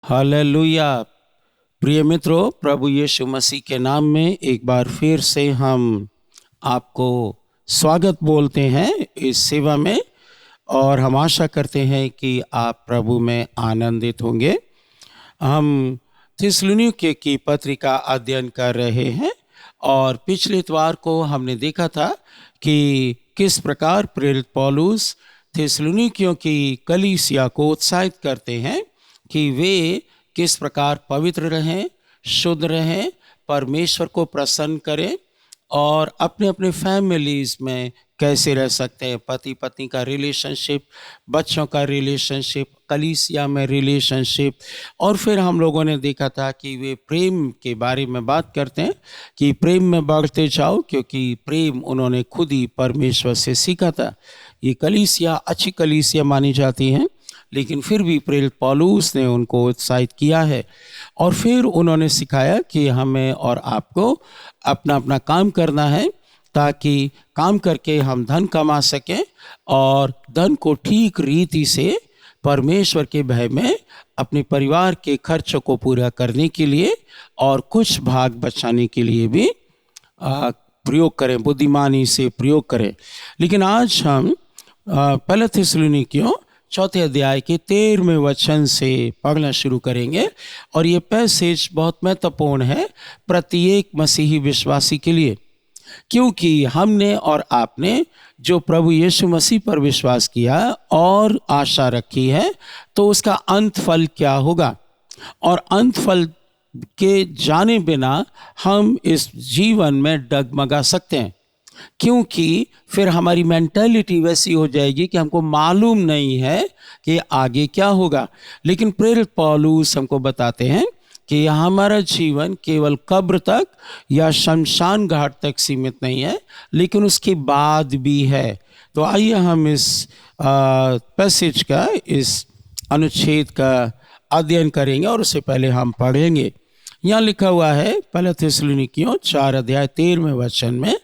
Hallelujah. प्रिय मित्रों, प्रभु यीशु मसीह के नाम में एक बार फिर से हम आपको स्वागत बोलते हैं इस सेवा में, और हम आशा करते हैं कि आप प्रभु में आनंदित होंगे। हम थिस्सलुनीके की पत्रिका अध्ययन कर रहे हैं, और पिछले इतवार को हमने देखा था कि किस प्रकार प्रेरित पौलुस थिस्सलुनीकियों की कलीसिया को उत्साहित करते हैं कि वे किस प्रकार पवित्र रहें, शुद्ध रहें, परमेश्वर को प्रसन्न करें और अपने अपने फैमिलीज़ में कैसे रह सकते हैं। पति पत्नी का रिलेशनशिप, बच्चों का रिलेशनशिप, कलीसिया में रिलेशनशिप। और फिर हम लोगों ने देखा था कि वे प्रेम के बारे में बात करते हैं कि प्रेम में बढ़ते जाओ, क्योंकि प्रेम उन्होंने खुद ही परमेश्वर से सीखा था। ये कलीसिया अच्छी कलीसिया मानी जाती हैं, लेकिन फिर भी प्रेरित पौलुस ने उनको उत्साहित किया है। और फिर उन्होंने सिखाया कि हमें और आपको अपना अपना काम करना है, ताकि काम करके हम धन कमा सकें और धन को ठीक रीति से परमेश्वर के भय में अपने परिवार के खर्चों को पूरा करने के लिए और कुछ भाग बचाने के लिए भी प्रयोग करें, बुद्धिमानी से प्रयोग करें। लेकिन आज हम पहले थिस्सलुनीकियों चौथे अध्याय के 13वें वचन से पढ़ना शुरू करेंगे। और ये पैसेज बहुत महत्वपूर्ण है प्रत्येक मसीही विश्वासी के लिए, क्योंकि हमने और आपने जो प्रभु यीशु मसीह पर विश्वास किया और आशा रखी है, तो उसका अंत फल क्या होगा। और अंत फल के जाने बिना हम इस जीवन में डगमगा सकते हैं, क्योंकि फिर हमारी मेंटालिटी वैसी हो जाएगी कि हमको मालूम नहीं है कि आगे क्या होगा। लेकिन प्रेरित पौलुस हमको बताते हैं कि हमारा जीवन केवल कब्र तक या शमशान घाट तक सीमित नहीं है, लेकिन उसके बाद भी है। तो आइए हम इस पैसेज का, इस अनुच्छेद का अध्ययन करेंगे, और उससे पहले हम पढ़ेंगे। यहाँ लिखा हुआ है पहले थिस्सलुनीकियों 4 अध्याय 13वें वचन में,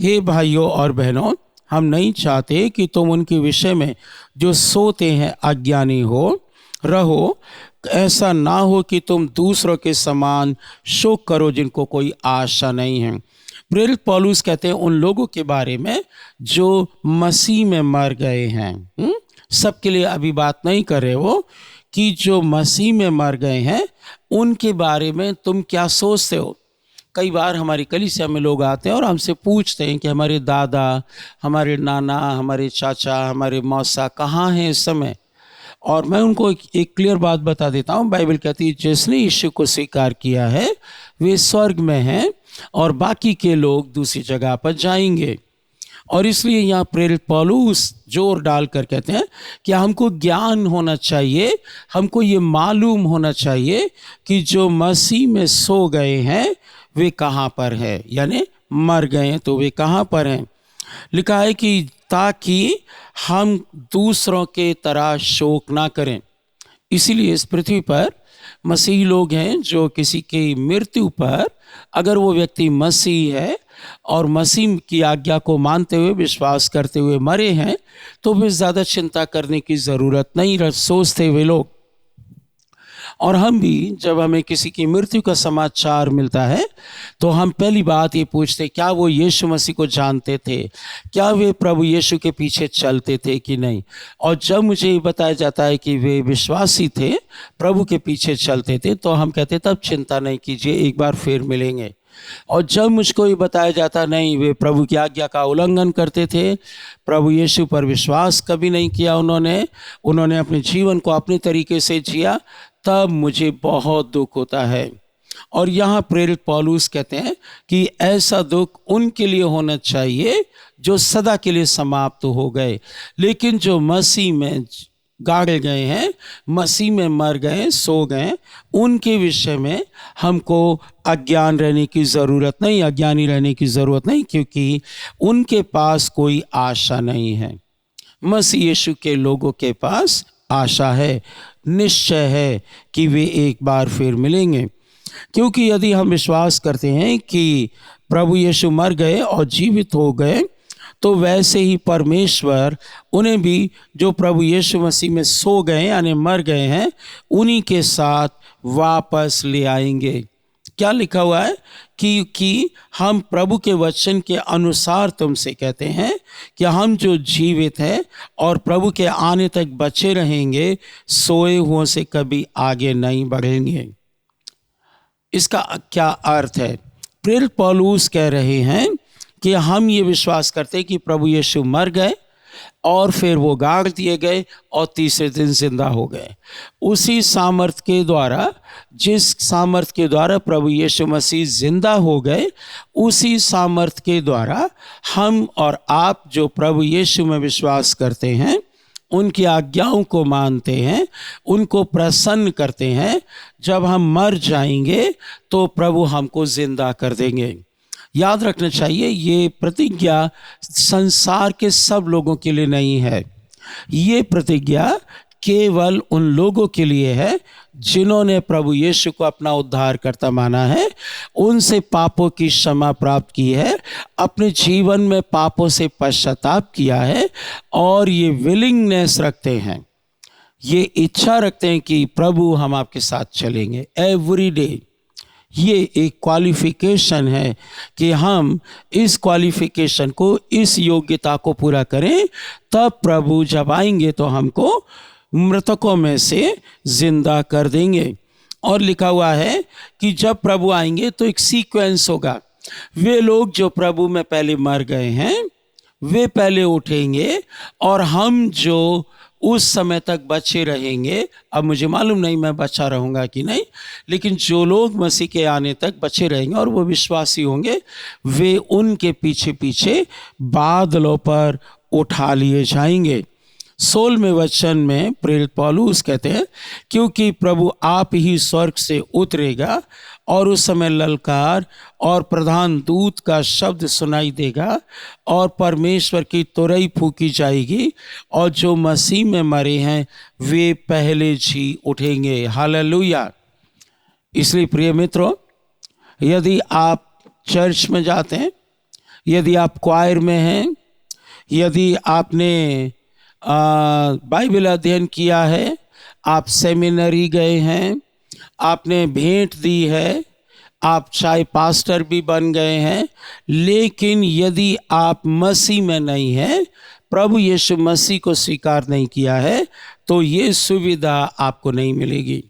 हे भाइयों और बहनों, हम नहीं चाहते कि तुम उनके विषय में जो सोते हैं अज्ञानी रहो। ऐसा ना हो कि तुम दूसरों के समान शोक करो जिनको कोई आशा नहीं है। प्रेरित पौलुस कहते हैं उन लोगों के बारे में जो मसीह में मर गए हैं। सबके लिए अभी बात नहीं कर रहे वो, कि जो मसीह में मर गए हैं उनके बारे में तुम क्या सोचते हो। कई बार हमारी कलीसिया में लोग आते हैं और हमसे पूछते हैं कि हमारे दादा, हमारे नाना, हमारे चाचा, हमारे मौसा कहाँ हैं इस समय। और मैं उनको एक क्लियर बात बता देता हूँ। बाइबल कहती है जिसने यीशु को स्वीकार किया है वे स्वर्ग में हैं, और बाकी के लोग दूसरी जगह पर जाएंगे। और इसलिए यहाँ प्रेरित पौलुस जोर डालकर कहते हैं कि हमको ज्ञान होना चाहिए, हमको ये मालूम होना चाहिए कि जो मसीह में सो गए हैं वे कहाँ पर है, यानी मर गए हैं तो वे कहाँ पर हैं। लिखा है कि ताकि हम दूसरों के तरह शोक ना करें। इसीलिए इस पृथ्वी पर मसीही लोग हैं जो किसी की मृत्यु पर, अगर वो व्यक्ति मसीह है और मसीह की आज्ञा को मानते हुए, विश्वास करते हुए मरे हैं, तो वे ज़्यादा चिंता करने की ज़रूरत नहीं सोचते वे लोग। और हम भी जब हमें किसी की मृत्यु का समाचार मिलता है तो हम पहली बात ये पूछते, क्या वो यीशु मसीह को जानते थे, क्या वे प्रभु यीशु के पीछे चलते थे कि नहीं। और जब मुझे ये बताया जाता है कि वे विश्वासी थे, प्रभु के पीछे चलते थे, तो हम कहते तब चिंता नहीं कीजिए, एक बार फिर मिलेंगे। और जब मुझको ये बताया जाता नहीं वे प्रभु की आज्ञा का उल्लंघन करते थे, प्रभु यीशु पर विश्वास कभी नहीं किया उन्होंने अपने जीवन को अपने तरीके से जिया, तब मुझे बहुत दुख होता है। और यहाँ प्रेरित पौलुस कहते हैं कि ऐसा दुख उनके लिए होना चाहिए जो सदा के लिए समाप्त हो गए, लेकिन जो मसीह में गाड़े गए हैं, मसीह में मर गए, सो गए, उनके विषय में हमको अज्ञानी रहने की ज़रूरत नहीं, क्योंकि उनके पास कोई आशा नहीं है। मसीह यीशु के लोगों के पास आशा है, निश्चय है कि वे एक बार फिर मिलेंगे। क्योंकि यदि हम विश्वास करते हैं कि प्रभु यीशु मर गए और जीवित हो गए, तो वैसे ही परमेश्वर उन्हें भी जो प्रभु यीशु मसीह में सो गए यानी मर गए हैं, उन्हीं के साथ वापस ले आएंगे। क्या लिखा हुआ है कि हम प्रभु के वचन के अनुसार तुमसे कहते हैं कि हम जो जीवित हैं और प्रभु के आने तक बचे रहेंगे, सोए हुओं से कभी आगे नहीं बढ़ेंगे। इसका क्या अर्थ है? प्रेरित पौलुस कह रहे हैं कि हम ये विश्वास करते हैं कि प्रभु यीशु मर गए और फिर वो गाड़ दिए गए और तीसरे दिन जिंदा हो गए। उसी सामर्थ के द्वारा, जिस सामर्थ के द्वारा प्रभु यीशु मसीह जिंदा हो गए, उसी सामर्थ के द्वारा हम और आप जो प्रभु यीशु में विश्वास करते हैं, उनकी आज्ञाओं को मानते हैं, उनको प्रसन्न करते हैं, जब हम मर जाएंगे तो प्रभु हमको जिंदा कर देंगे। याद रखना चाहिए, ये प्रतिज्ञा संसार के सब लोगों के लिए नहीं है। ये प्रतिज्ञा केवल उन लोगों के लिए है जिन्होंने प्रभु यीशु को अपना उद्धारकर्ता माना है, उनसे पापों की क्षमा प्राप्त की है, अपने जीवन में पापों से पश्चाताप किया है और ये विलिंगनेस रखते हैं, ये इच्छा रखते हैं कि प्रभु हम आपके साथ चलेंगे एवरी डे। ये एक क्वालिफिकेशन है कि हम इस क्वालिफिकेशन को, इस योग्यता को पूरा करें, तब प्रभु जब आएंगे तो हमको मृतकों में से जिंदा कर देंगे। और लिखा हुआ है कि जब प्रभु आएंगे तो एक सीक्वेंस होगा। वे लोग जो प्रभु में पहले मर गए हैं वे पहले उठेंगे और हम जो उस समय तक बचे रहेंगे, अब मुझे मालूम नहीं मैं बचा रहूँगा कि नहीं, लेकिन जो लोग मसीह के आने तक बचे रहेंगे और वो विश्वासी होंगे, वे उनके पीछे पीछे बादलों पर उठा लिए जाएंगे। 16वें वचन में प्रेरित पौलुस कहते हैं, क्योंकि प्रभु आप ही स्वर्ग से उतरेगा और उस समय ललकार और प्रधान दूत का शब्द सुनाई देगा और परमेश्वर की तुरही फूंकी जाएगी और जो मसीह में मरे हैं वे पहले जी उठेंगे। हालेलुया। इसलिए प्रिय मित्रों, यदि आप चर्च में जाते हैं, यदि आप क्वायर में हैं, यदि आपने बाइबल अध्ययन किया है, आप सेमिनरी गए हैं, आपने भेंट दी है, आप चाहे पास्टर भी बन गए हैं, लेकिन यदि आप मसीह में नहीं हैं, प्रभु यीशु मसीह को स्वीकार नहीं किया है, तो ये सुविधा आपको नहीं मिलेगी।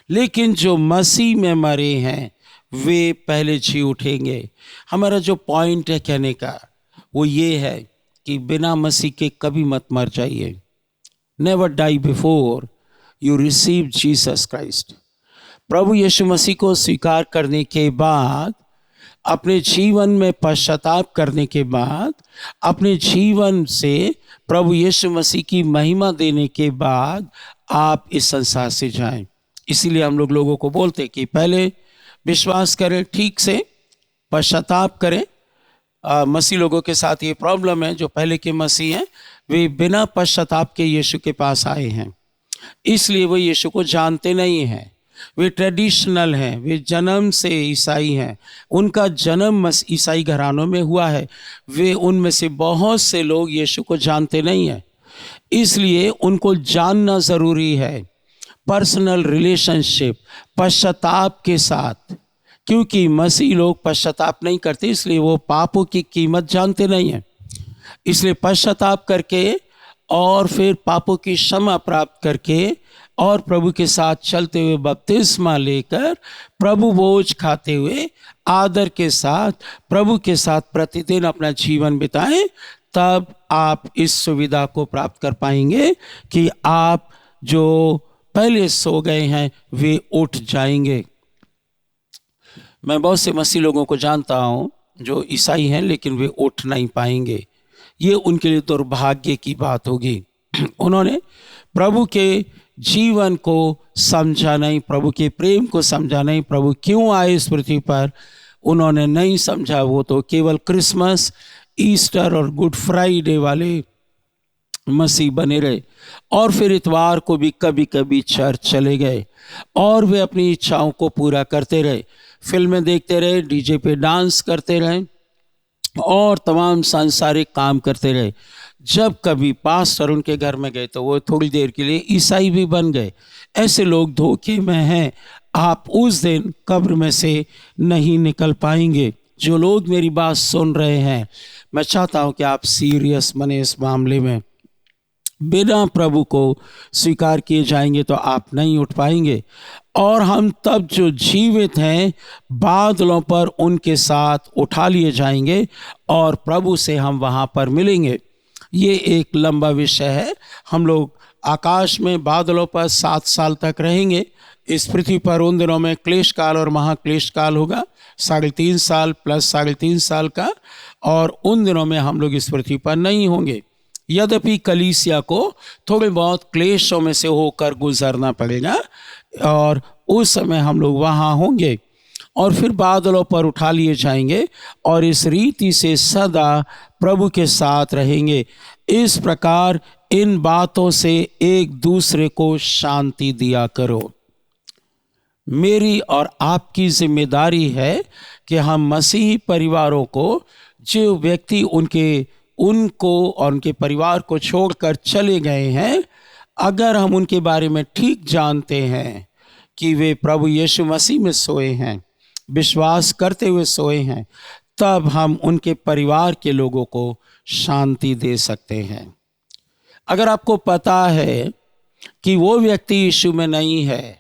लेकिन जो मसीह में मरे हैं वे पहले जी उठेंगे। हमारा जो पॉइंट है कहने का वो ये है कि बिना मसीह के कभी मत मर जाइए। Never die before you receive Jesus Christ. प्रभु यीशु मसीह को स्वीकार करने के बाद, अपने जीवन में पश्चाताप करने के बाद, अपने जीवन से प्रभु यीशु मसीह की महिमा देने के बाद आप इस संसार से जाएं। इसीलिए हम लोगों को बोलते हैं कि पहले विश्वास करें, ठीक से पश्चाताप करें। मसीह लोगों के साथ ये प्रॉब्लम है, जो पहले के मसीह हैं वे बिना पश्चाताप के यीशु के पास आए हैं, इसलिए वो यीशु को जानते नहीं हैं। वे ट्रेडिशनल हैं, वे जन्म से ईसाई हैं, उनका जन्म ईसाई घरानों में हुआ है। वे उनमें से बहुत से लोग यीशु को जानते नहीं हैं, इसलिए उनको जानना ज़रूरी है। पर्सनल रिलेशनशिप पश्चाताप के साथ, क्योंकि मसीह लोग पश्चाताप नहीं करते, इसलिए वो पापों की कीमत जानते नहीं हैं। इसलिए पश्चाताप करके और फिर पापों की क्षमा प्राप्त करके और प्रभु के साथ चलते हुए बपतिस्मा लेकर, प्रभु भोज खाते हुए आदर के साथ प्रभु के साथ प्रतिदिन अपना जीवन बिताएं, तब आप इस सुविधा को प्राप्त कर पाएंगे कि आप जो पहले सो गए हैं वे उठ जाएंगे। मैं बहुत से मसीह लोगों को जानता हूँ जो ईसाई हैं, लेकिन वे उठ नहीं पाएंगे। ये उनके लिए दुर्भाग्य की बात होगी। उन्होंने प्रभु के जीवन को समझा नहीं, प्रभु के प्रेम को समझा नहीं, प्रभु क्यों आए इस पृथ्वी पर उन्होंने नहीं समझा। वो तो केवल क्रिसमस, ईस्टर और गुड फ्राइडे वाले मसीह बने रहे और फिर इतवार को भी कभी कभी चर्च चले गए और वे अपनी इच्छाओं को पूरा करते रहे, फिल्में देखते रहे, डीजे पे डांस करते रहे और तमाम सांसारिक काम करते रहे। जब कभी पास्टर उनके घर में गए तो वो थोड़ी देर के लिए ईसाई भी बन गए। ऐसे लोग धोखे में हैं। आप उस दिन कब्र में से नहीं निकल पाएंगे। जो लोग मेरी बात सुन रहे हैं, मैं चाहता हूं कि आप सीरियस बने इस मामले में। बिना प्रभु को स्वीकार किए जाएंगे तो आप नहीं उठ पाएंगे, और हम तब जो जीवित हैं बादलों पर उनके साथ उठा लिए जाएंगे और प्रभु से हम वहां पर मिलेंगे। ये एक लंबा विषय है। हम लोग आकाश में बादलों पर 7 साल तक रहेंगे। इस पृथ्वी पर उन दिनों में क्लेश काल और महाक्लेश काल होगा, 3.5 साल प्लस 3.5 साल का, और उन दिनों में हम लोग इस पृथ्वी पर नहीं होंगे। यद्यपि कलीसिया को थोड़े बहुत क्लेशों में से होकर गुजरना पड़ेगा, और उस समय हम लोग वहाँ होंगे और फिर बादलों पर उठा लिए जाएंगे और इस रीति से सदा प्रभु के साथ रहेंगे। इस प्रकार इन बातों से एक दूसरे को शांति दिया करो। मेरी और आपकी जिम्मेदारी है कि हम मसीही परिवारों को, जो व्यक्ति उनको और उनके परिवार को छोड़कर चले गए हैं, अगर हम उनके बारे में ठीक जानते हैं कि वे प्रभु यीशु मसीह में सोए हैं, विश्वास करते हुए सोए हैं, तब हम उनके परिवार के लोगों को शांति दे सकते हैं। अगर आपको पता है कि वो व्यक्ति यीशु में नहीं है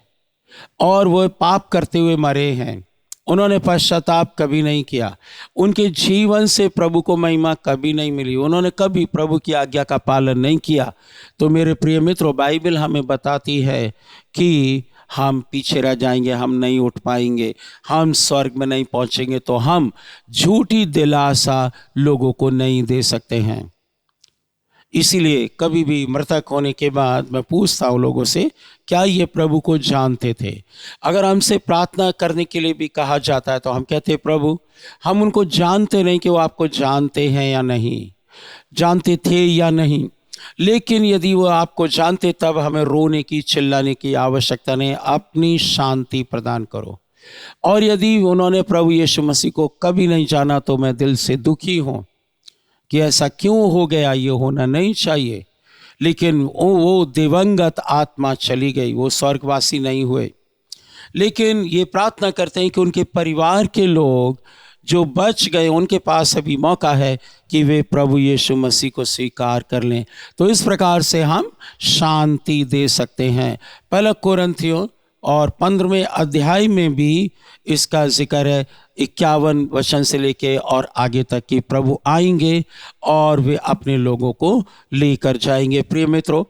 और वो पाप करते हुए मरे हैं, उन्होंने पश्चाताप कभी नहीं किया, उनके जीवन से प्रभु को महिमा कभी नहीं मिली, उन्होंने कभी प्रभु की आज्ञा का पालन नहीं किया, तो मेरे प्रिय मित्रों, बाइबल हमें बताती है कि हम पीछे रह जाएंगे, हम नहीं उठ पाएंगे, हम स्वर्ग में नहीं पहुंचेंगे। तो हम झूठी दिलासा लोगों को नहीं दे सकते हैं। इसीलिए कभी भी मृतक होने के बाद मैं पूछता हूँ लोगों से, क्या ये प्रभु को जानते थे? अगर हमसे प्रार्थना करने के लिए भी कहा जाता है तो हम कहते हैं, प्रभु हम उनको जानते नहीं कि वो आपको जानते हैं या नहीं, जानते थे या नहीं। लेकिन यदि वो आपको जानते, तब हमें रोने की, चिल्लाने की आवश्यकता नहीं। अपनी शांति प्रदान करो। और यदि उन्होंने प्रभु यीशु मसीह को कभी नहीं जाना, तो मैं दिल से दुखी हूँ कि ऐसा क्यों हो गया, ये होना नहीं चाहिए। लेकिन वो दिवंगत आत्मा चली गई, वो स्वर्गवासी नहीं हुए। लेकिन ये प्रार्थना करते हैं कि उनके परिवार के लोग जो बच गए, उनके पास अभी मौका है कि वे प्रभु यीशु मसीह को स्वीकार कर लें। तो इस प्रकार से हम शांति दे सकते हैं। पहला कोरिन्थियों और 15वें अध्याय में भी इसका जिक्र है, 51 वचन से लेके और आगे तक कि प्रभु आएंगे और वे अपने लोगों को लेकर जाएंगे। प्रिय मित्रों,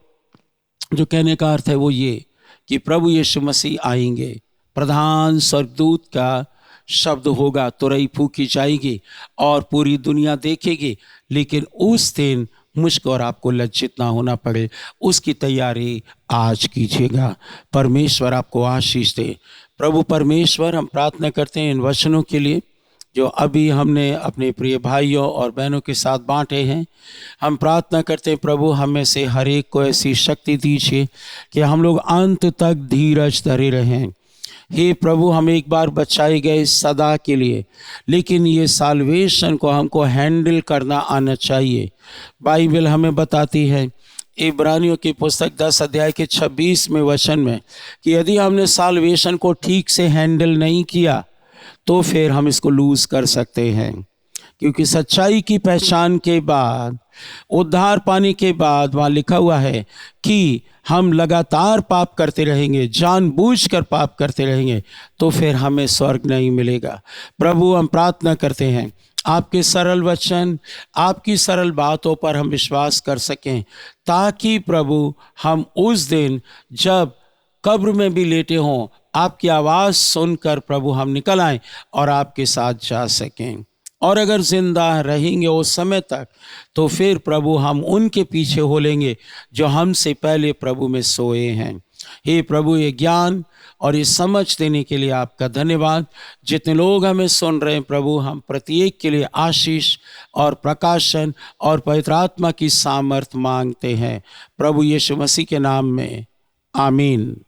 जो कहने का अर्थ है वो ये कि प्रभु यीशु मसीह आएंगे, प्रधान स्वर्गदूत का शब्द होगा, तुरही फूंकी जाएगी और पूरी दुनिया देखेगी। लेकिन उस दिन मुझको और आपको लज्जित ना होना पड़े, उसकी तैयारी आज कीजिएगा। परमेश्वर आपको आशीष दे। प्रभु परमेश्वर, हम प्रार्थना करते हैं इन वचनों के लिए जो अभी हमने अपने प्रिय भाइयों और बहनों के साथ बांटे हैं। हम प्रार्थना करते हैं प्रभु, हमें से हर एक को ऐसी शक्ति दीजिए कि हम लोग अंत तक धीरज धरे रहें। हे प्रभु, हम एक बार बचाए गए सदा के लिए, लेकिन ये साल्वेशन को हमको हैंडल करना आना चाहिए। बाइबल हमें बताती है इब्रानियों की पुस्तक 10 अध्याय के 26वें वचन में कि यदि हमने साल्वेशन को ठीक से हैंडल नहीं किया तो फिर हम इसको लूज कर सकते हैं। क्योंकि सच्चाई की पहचान के बाद, उद्धार पाने के बाद वहाँ लिखा हुआ है कि हम लगातार पाप करते रहेंगे, जानबूझकर पाप करते रहेंगे, तो फिर हमें स्वर्ग नहीं मिलेगा। प्रभु, हम प्रार्थना करते हैं आपके सरल वचन, आपकी सरल बातों पर हम विश्वास कर सकें, ताकि प्रभु हम उस दिन जब कब्र में भी लेटे हों, आपकी आवाज़ सुनकर प्रभु हम निकल आएं और आपके साथ जा सकें। और अगर जिंदा रहेंगे उस समय तक, तो फिर प्रभु हम उनके पीछे हो लेंगे जो हमसे पहले प्रभु में सोए हैं। हे प्रभु, ये ज्ञान और ये समझ देने के लिए आपका धन्यवाद। जितने लोग हमें सुन रहे हैं प्रभु, हम प्रत्येक के लिए आशीष और प्रकाशन और पवित्र आत्मा की सामर्थ मांगते हैं प्रभु यीशु मसीह के नाम में, आमीन।